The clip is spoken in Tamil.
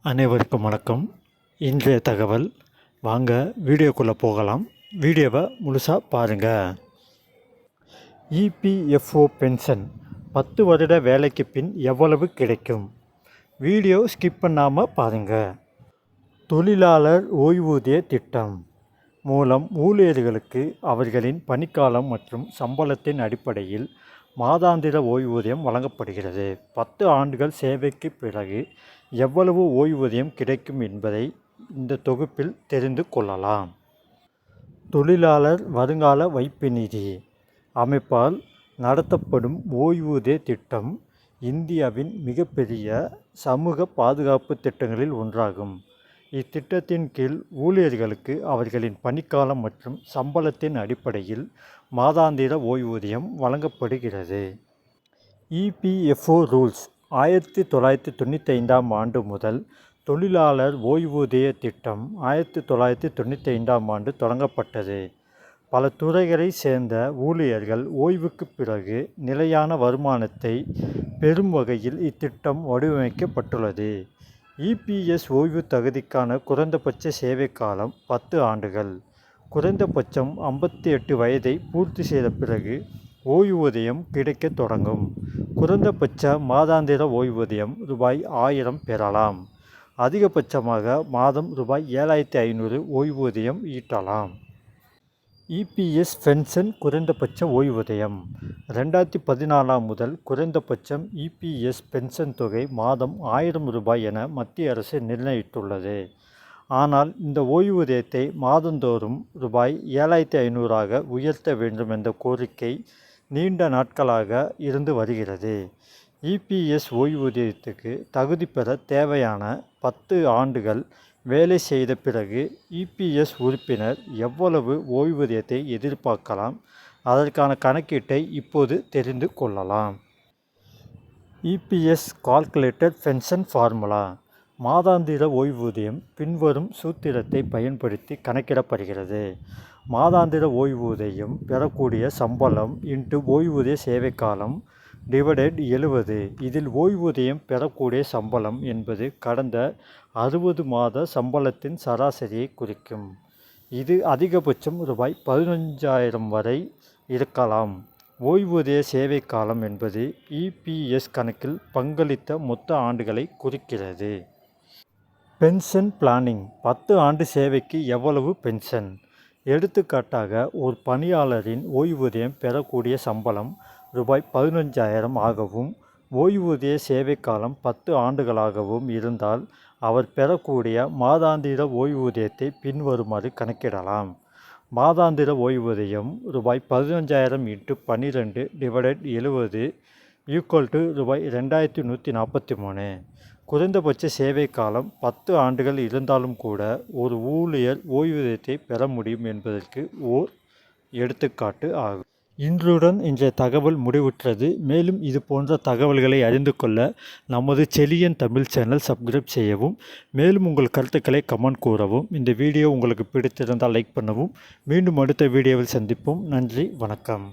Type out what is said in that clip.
அனைவருக்கும் வணக்கம். இன்றைய தகவல் வாங்க வீடியோக்குள்ளே போகலாம். வீடியோவை முழுசாக பாருங்கள். இபிஎஃப்ஓ பென்ஷன் 10 வருட வேலைக்கு பின் எவ்வளவு கிடைக்கும்? வீடியோ ஸ்கிப் பண்ணாமல் பாருங்கள். தொழிலாளர் ஓய்வூதிய திட்டம் மூலம் ஊழியர்களுக்கு அவர்களின் பணிக்காலம் மற்றும் சம்பளத்தின் அடிப்படையில் மாதாந்திர ஓய்வூதியம் வழங்கப்படுகிறது. 10 ஆண்டுகள் சேவைக்கு பிறகு எவ்வளவு ஓய்வூதியம் கிடைக்கும் என்பதை இந்த தொகுப்பில் தெரிந்து கொள்ளலாம். தொழிலாளர் வருங்கால வைப்பு நிதி அமைப்பால் நடத்தப்படும் ஓய்வூதிய திட்டம் இந்தியாவின் மிகப்பெரிய சமூக பாதுகாப்பு திட்டங்களில் ஒன்றாகும். இத்திட்டத்தின் கீழ் ஊழியர்களுக்கு அவர்களின் பணிக்காலம் மற்றும் சம்பளத்தின் அடிப்படையில் மாதாந்திர ஓய்வூதியம் வழங்கப்படுகிறது. இபிஎஃப்ஓ ரூல்ஸ் 1995ஆம் ஆண்டு முதல் தொழிலாளர் ஓய்வூதிய திட்டம் 1995ஆம் ஆண்டு தொடங்கப்பட்டது. பல துறைகளை சேர்ந்த ஊழியர்கள் ஓய்வுக்கு பிறகு நிலையான வருமானத்தை பெறும் வகையில் இத்திட்டம் வடிவமைக்கப்பட்டுள்ளது. இபிஎஸ் ஓய்வு தகுதிக்கான குறைந்தபட்ச சேவை காலம் 10 ஆண்டுகள். குறைந்தபட்சம் 58 வயதை பூர்த்தி செய்த பிறகு ஓய்வூதியம் கிடைக்க தொடங்கும். குறைந்தபட்ச மாதாந்திர ஓய்வூதியம் ரூ.1000 பெறலாம். அதிகபட்சமாக மாதம் ரூ.7500 ஓய்வூதியம் ஈட்டலாம். இபிஎஸ் பென்ஷன் குறைந்தபட்ச ஓய்வூதியம் 2014 முதல் குறைந்தபட்சம் இபிஎஸ் பென்ஷன் தொகை மாதம் ரூ.1000 என மத்திய அரசு நிர்ணயித்துள்ளது. ஆனால் இந்த ஓய்வூதியத்தை மாதந்தோறும் ரூ.7500 உயர்த்த வேண்டும் என்ற கோரிக்கை நீண்ட நாட்களாக இருந்து வருகிறது. இபிஎஸ் ஓய்வூதியத்துக்கு தகுதி பெற தேவையான 10 ஆண்டுகள் வேலை செய்த பிறகு இபிஎஸ் உறுப்பினர் எவ்வளவு ஓய்வூதியத்தை எதிர்பார்க்கலாம்? அதற்கான கணக்கீட்டை இப்போது தெரிந்து கொள்ளலாம். இபிஎஸ் கால்குலேட்டட் பென்ஷன் ஃபார்முலா மாதாந்திர ஓய்வூதியம் பின்வரும் சூத்திரத்தை பயன்படுத்தி கணக்கிடப்படுகிறது. மாதாந்திர ஓய்வூதியம் பெறக்கூடிய சம்பளம் இன்ட்டு ஓய்வூதிய சேவை காலம் டிவைடட் 70. இதில் ஓய்வூதியம் பெறக்கூடிய சம்பளம் என்பது கடந்த 60 மாத சம்பளத்தின் சராசரியை குறிக்கும். இது அதிகபட்சம் ரூ.15,000 வரை இருக்கலாம். ஓய்வூதிய சேவை காலம் என்பது இபிஎஸ் கணக்கில் பங்களித்த மொத்த ஆண்டுகளை குறிக்கிறது. பென்ஷன் பிளானிங் 10 ஆண்டு சேவைக்கு எவ்வளவு பென்ஷன்? எடுத்துக்காட்டாக ஒரு பணியாளரின் ஓய்வூதியம் பெறக்கூடிய சம்பளம் ரூ.15,000 ஆகவும் ஓய்வூதிய சேவை காலம் 10 ஆண்டுகளாகவும் இருந்தால் அவர் பெறக்கூடிய மாதாந்திர ஓய்வூதியத்தை பின்வருமாறு கணக்கிடலாம். மாதாந்திர ஓய்வூதியம் ரூ.15,000 × 12 டிவைடட் 70 = ரூ.2143. குறைந்தபட்ச சேவை காலம் 10 ஆண்டுகள் இருந்தாலும் கூட ஒரு ஊழியர் ஓய்வூதியத்தை பெற முடியும் என்பதற்கு ஓர் எடுத்துக்காட்டு ஆகும். இன்றுடன் இன்றைய தகவல் முடிவுற்றது. மேலும் இது போன்ற தகவல்களை அறிந்து கொள்ள நமது செலியன் தமிழ் சேனல் சப்ஸ்கிரைப் செய்யவும். மேலும் உங்கள் கருத்துக்களை கமெண்ட் கூறவும். இந்த வீடியோ உங்களுக்கு பிடித்திருந்தால் லைக் பண்ணவும். மீண்டும் அடுத்த வீடியோவில் சந்திப்போம். நன்றி, வணக்கம்.